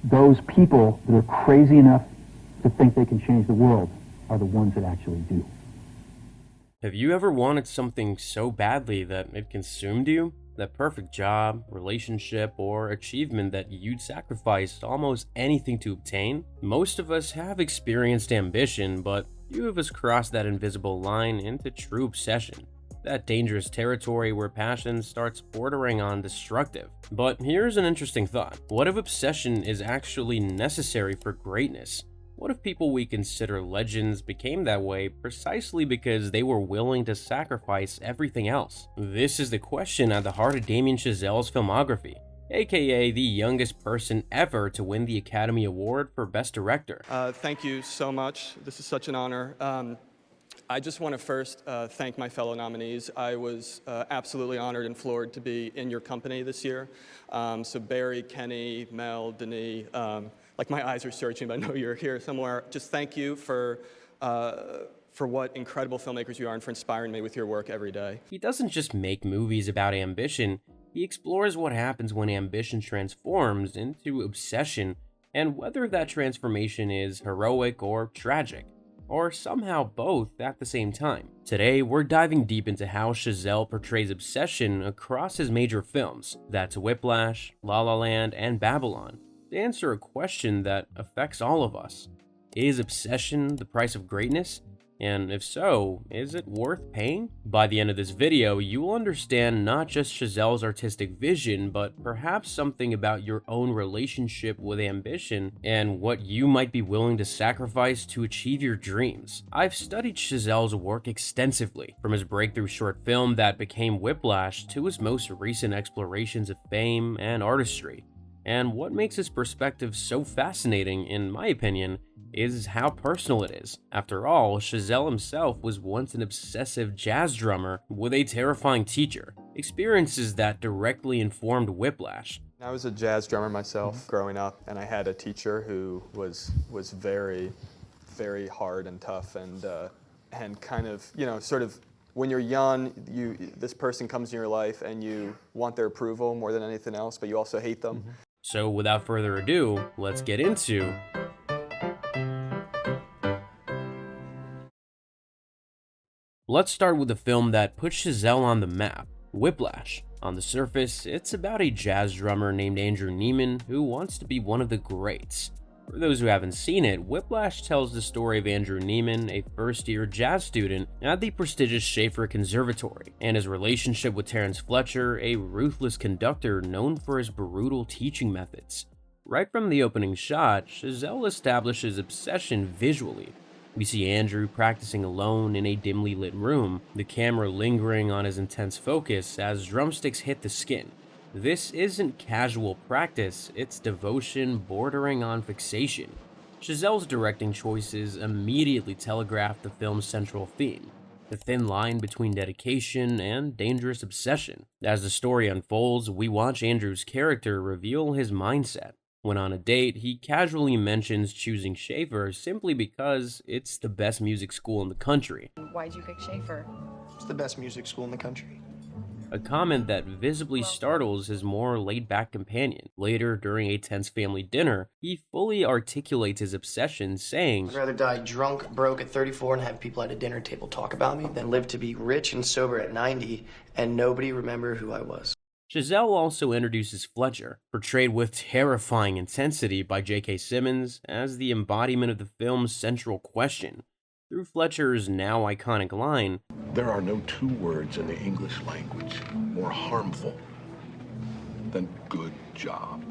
those people that are crazy enough to think they can change the world are the ones that actually do. Have you ever wanted something so badly that it consumed you? That perfect job, relationship, or achievement that you'd sacrifice almost anything to obtain? Most of us have experienced ambition, but few of us cross that invisible line into true obsession. That dangerous territory where passion starts bordering on destructive. But here's an interesting thought. What if obsession is actually necessary for greatness? What if people we consider legends became that way precisely because they were willing to sacrifice everything else? This is the question at the heart of Damien Chazelle's filmography, aka the youngest person ever to win the Academy Award for Best Director. Thank you so much. This is such an honor. I just want to first thank my fellow nominees. I was absolutely honored and floored to be in your company this year. So Barry, Kenny, Mel, Denis, like my eyes are searching, but I know you're here somewhere. Just thank you for what incredible filmmakers you are and for inspiring me with your work every day. He doesn't just make movies about ambition, he explores what happens when ambition transforms into obsession and whether that transformation is heroic or tragic, or somehow both at the same time. Today, we're diving deep into how Chazelle portrays obsession across his major films, that's Whiplash, La La Land, and Babylon, to answer a question that affects all of us. Is obsession the price of greatness? And if so, is it worth paying? By the end of this video, you will understand not just Chazelle's artistic vision, but perhaps something about your own relationship with ambition and what you might be willing to sacrifice to achieve your dreams. I've studied Chazelle's work extensively, from his breakthrough short film that became Whiplash to his most recent explorations of fame and artistry. And what makes his perspective so fascinating, in my opinion, is how personal it is. After all, Chazelle himself was once an obsessive jazz drummer with a terrifying teacher, experiences that directly informed Whiplash. I was a jazz drummer myself growing up, and I had a teacher who was very, very hard and tough, and kind of, you know, sort of when you're young, this person comes in your life and you want their approval more than anything else, but you also hate them. So without further ado, let's get into Let's start with a film that put Chazelle on the map, Whiplash. On the surface, it's about a jazz drummer named Andrew Neiman who wants to be one of the greats. For those who haven't seen it, Whiplash tells the story of Andrew Neiman, a first-year jazz student at the prestigious Schaefer Conservatory, and his relationship with Terrence Fletcher, a ruthless conductor known for his brutal teaching methods. Right from the opening shot, Chazelle establishes obsession visually. We see Andrew practicing alone in a dimly lit room, the camera lingering on his intense focus as drumsticks hit the skin. This isn't casual practice, it's devotion bordering on fixation. Chazelle's directing choices immediately telegraph the film's central theme, the thin line between dedication and dangerous obsession. As the story unfolds, we watch Andrew's character reveal his mindset. When on a date, he casually mentions choosing Schaefer simply because it's the best music school in the country. Why'd you pick Schaefer? It's the best music school in the country. A comment that visibly startles his more laid-back companion. Later, during a tense family dinner, he fully articulates his obsession, saying, I'd rather die drunk, broke at 34 and have people at a dinner table talk about me than live to be rich and sober at 90 and nobody remember who I was. Chazelle also introduces Fletcher, portrayed with terrifying intensity by J.K. Simmons, as the embodiment of the film's central question. Through Fletcher's now iconic line, "There are no two words in the English language more harmful than good job."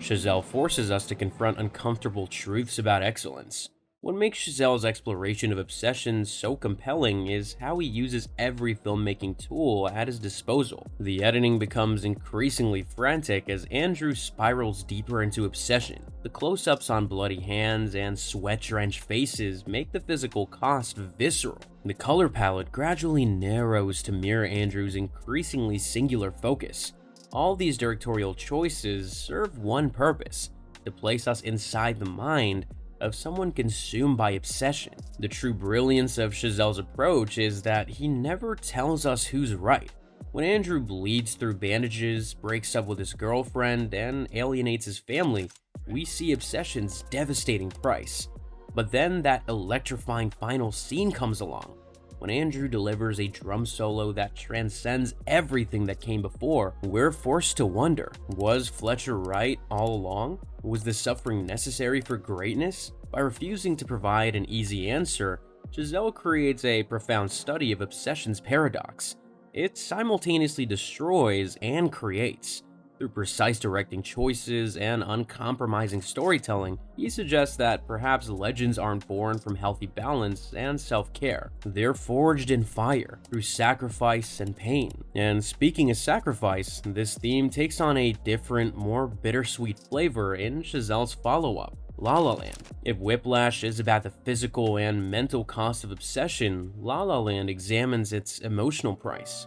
Chazelle forces us to confront uncomfortable truths about excellence. What makes Chazelle's exploration of obsession so compelling is how he uses every filmmaking tool at his disposal. The editing becomes increasingly frantic as Andrew spirals deeper into obsession. The close-ups on bloody hands and sweat-drenched faces make the physical cost visceral. The color palette gradually narrows to mirror Andrew's increasingly singular focus. All these directorial choices serve one purpose: to place us inside the mind of someone consumed by obsession. The true brilliance of Chazelle's approach is that he never tells us who's right. When Andrew bleeds through bandages, breaks up with his girlfriend, and alienates his family, we see Obsession's devastating price. But then that electrifying final scene comes along, when Andrew delivers a drum solo that transcends everything that came before. We're forced to wonder, was Fletcher right all along? Was the suffering necessary for greatness? By refusing to provide an easy answer, Chazelle creates a profound study of Obsession's paradox. It simultaneously destroys and creates. Through precise directing choices and uncompromising storytelling, he suggests that perhaps legends aren't born from healthy balance and self-care. They're forged in fire, through sacrifice and pain. And speaking of sacrifice, this theme takes on a different, more bittersweet flavor in Chazelle's follow-up, La La Land. If Whiplash is about the physical and mental cost of obsession, La La Land examines its emotional price.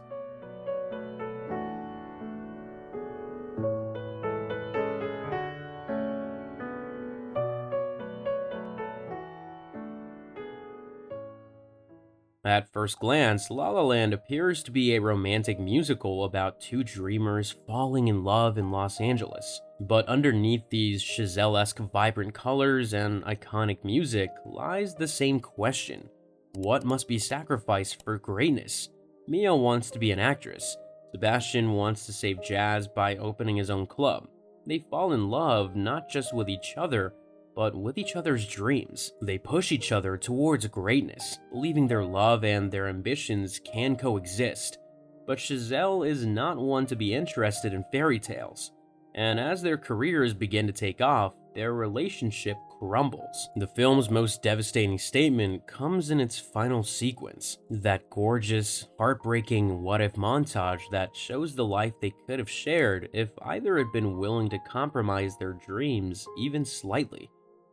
At first glance, La La Land appears to be a romantic musical about two dreamers falling in love in Los Angeles. But underneath these Chazelle-esque vibrant colors and iconic music lies the same question. What must be sacrificed for greatness? Mia wants to be an actress. Sebastian wants to save jazz by opening his own club. They fall in love not just with each other, but with each other's dreams. They push each other towards greatness, believing their love and their ambitions can coexist. But Chazelle is not one to be interested in fairy tales, and as their careers begin to take off, their relationship crumbles. The film's most devastating statement comes in its final sequence, that gorgeous, heartbreaking what-if montage that shows the life they could have shared if either had been willing to compromise their dreams even slightly.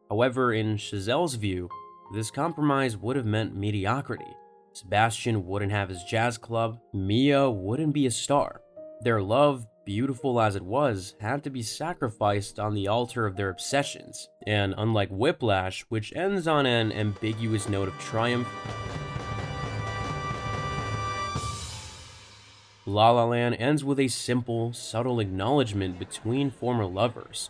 However, in Chazelle's view, this compromise would have meant mediocrity. Sebastian wouldn't have his jazz club, Mia wouldn't be a star. Their love, beautiful as it was, had to be sacrificed on the altar of their obsessions. And unlike Whiplash, which ends on an ambiguous note of triumph, La La Land ends with a simple, subtle acknowledgement between former lovers.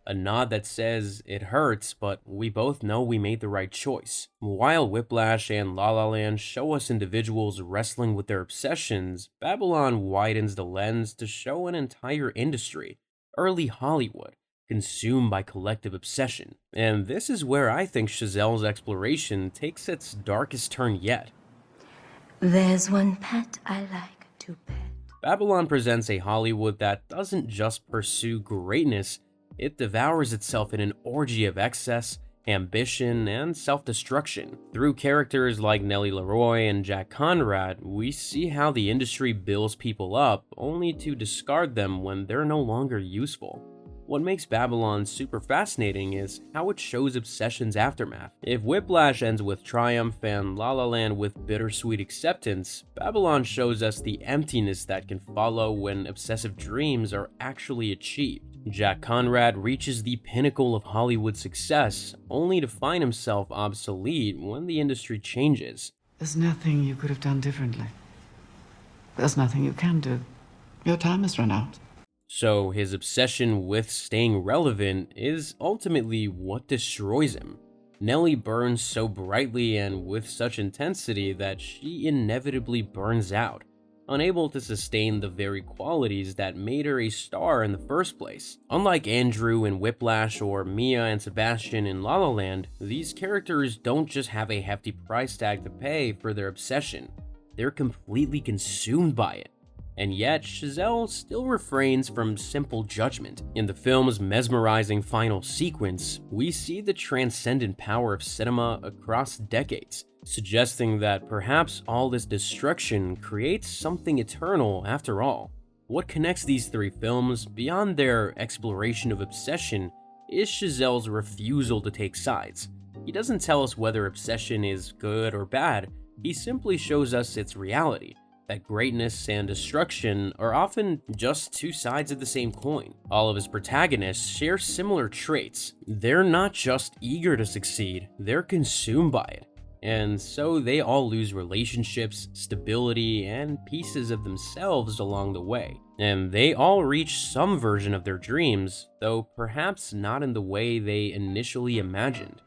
A nod that says, it hurts, but we both know we made the right choice. While Whiplash and La La Land show us individuals wrestling with their obsessions, Babylon widens the lens to show an entire industry, early Hollywood, consumed by collective obsession. And this is where I think Chazelle's exploration takes its darkest turn yet. There's one pet I like to pet. Babylon presents a Hollywood that doesn't just pursue greatness, it devours itself in an orgy of excess, ambition, and self-destruction. Through characters like Nellie Leroy and Jack Conrad, we see how the industry builds people up only to discard them when they're no longer useful. What makes Babylon super fascinating is how it shows obsession's aftermath. If Whiplash ends with triumph and La La Land with bittersweet acceptance, Babylon shows us the emptiness that can follow when obsessive dreams are actually achieved. Jack Conrad reaches the pinnacle of Hollywood success, only to find himself obsolete when the industry changes. There's nothing you could have done differently. There's nothing you can do. Your time has run out. So his obsession with staying relevant is ultimately what destroys him. Nellie burns so brightly and with such intensity that she inevitably burns out, unable to sustain the very qualities that made her a star in the first place. Unlike Andrew in Whiplash or Mia and Sebastian in La La Land, these characters don't just have a hefty price tag to pay for their obsession, they're completely consumed by it. And yet, Chazelle still refrains from simple judgment. In the film's mesmerizing final sequence, we see the transcendent power of cinema across decades, suggesting that perhaps all this destruction creates something eternal after all. What connects these three films, beyond their exploration of obsession, is Chazelle's refusal to take sides. He doesn't tell us whether obsession is good or bad, He simply shows us its reality, that greatness and destruction are often just two sides of the same coin. All of his protagonists share similar traits. They're not just eager to succeed, they're consumed by it. And so they all lose relationships, stability, and pieces of themselves along the way. And they all reach some version of their dreams, though perhaps not in the way they initially imagined.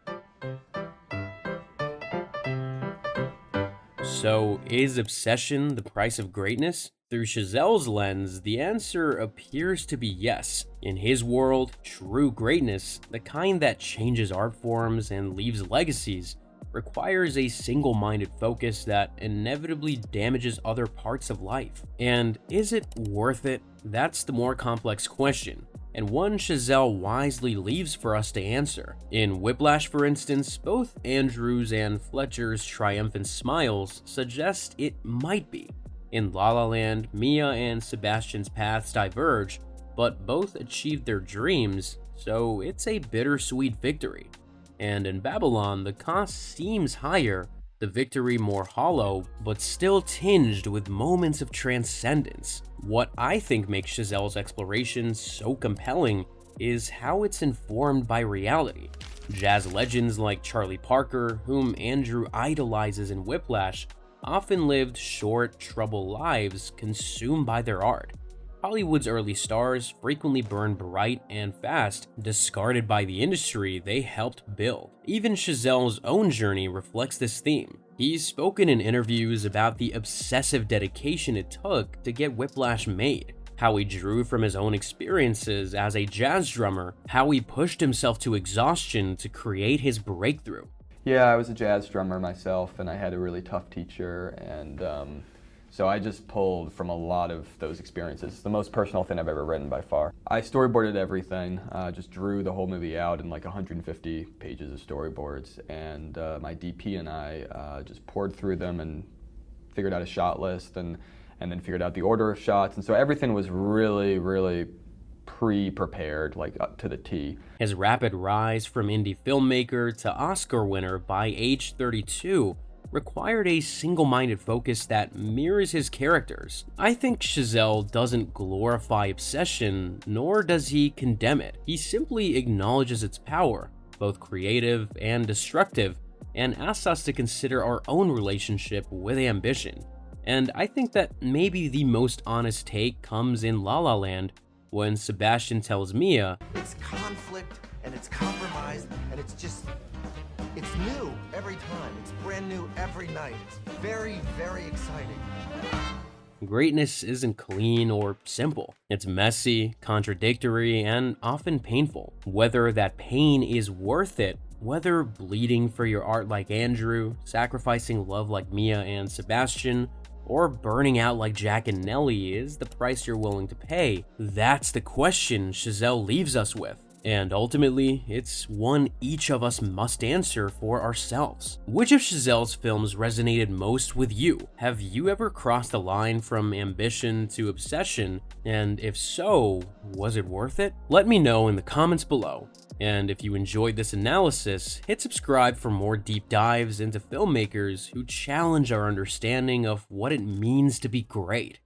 So, is obsession the price of greatness? Through Chazelle's lens, the answer appears to be yes. In his world, true greatness, the kind that changes art forms and leaves legacies, requires a single-minded focus that inevitably damages other parts of life. And is it worth it? That's the more complex question, and one Chazelle wisely leaves for us to answer. In Whiplash, for instance, both Andrew's and Fletcher's triumphant smiles suggest it might be. In La La Land, Mia and Sebastian's paths diverge, but both achieved their dreams, so it's a bittersweet victory. And in Babylon, the cost seems higher, the victory more hollow, but still tinged with moments of transcendence. What I think makes Chazelle's exploration so compelling is how it's informed by reality. Jazz legends like Charlie Parker, whom Andrew idolizes in Whiplash, often lived short, troubled lives consumed by their art. Hollywood's early stars frequently burned bright and fast, discarded by the industry they helped build. Even Chazelle's own journey reflects this theme. He's spoken in interviews about the obsessive dedication it took to get Whiplash made, how he drew from his own experiences as a jazz drummer, how he pushed himself to exhaustion to create his breakthrough. Yeah, I was a jazz drummer myself, and I had a really tough teacher, and so I just pulled from a lot of those experiences. It's the most personal thing I've ever written by far. I storyboarded everything, just drew the whole movie out in like 150 pages of storyboards, and my DP and I just poured through them and figured out a shot list, and then figured out the order of shots, and so everything was really pre-prepared, like up to the T. His rapid rise from indie filmmaker to Oscar winner by age 32 required a single-minded focus that mirrors his characters. I think Chazelle doesn't glorify obsession, nor does he condemn it. He simply acknowledges its power, both creative and destructive, and asks us to consider our own relationship with ambition. And I think that maybe the most honest take comes in La La Land, when Sebastian tells Mia, "It's conflict, and it's compromise, and it's new every time. It's brand new every night. It's very, very exciting." greatness isn't clean or simple. It's messy, contradictory, and often painful. Whether that pain is worth it, whether bleeding for your art like Andrew, sacrificing love like Mia and Sebastian, or burning out like Jack and Nellie is the price you're willing to pay, that's the question Chazelle leaves us with. And ultimately, it's one each of us must answer for ourselves. Which of Chazelle's films resonated most with you? Have you ever crossed the line from ambition to obsession? And if so, was it worth it? Let me know in the comments below. And if you enjoyed this analysis, hit subscribe for more deep dives into filmmakers who challenge our understanding of what it means to be great.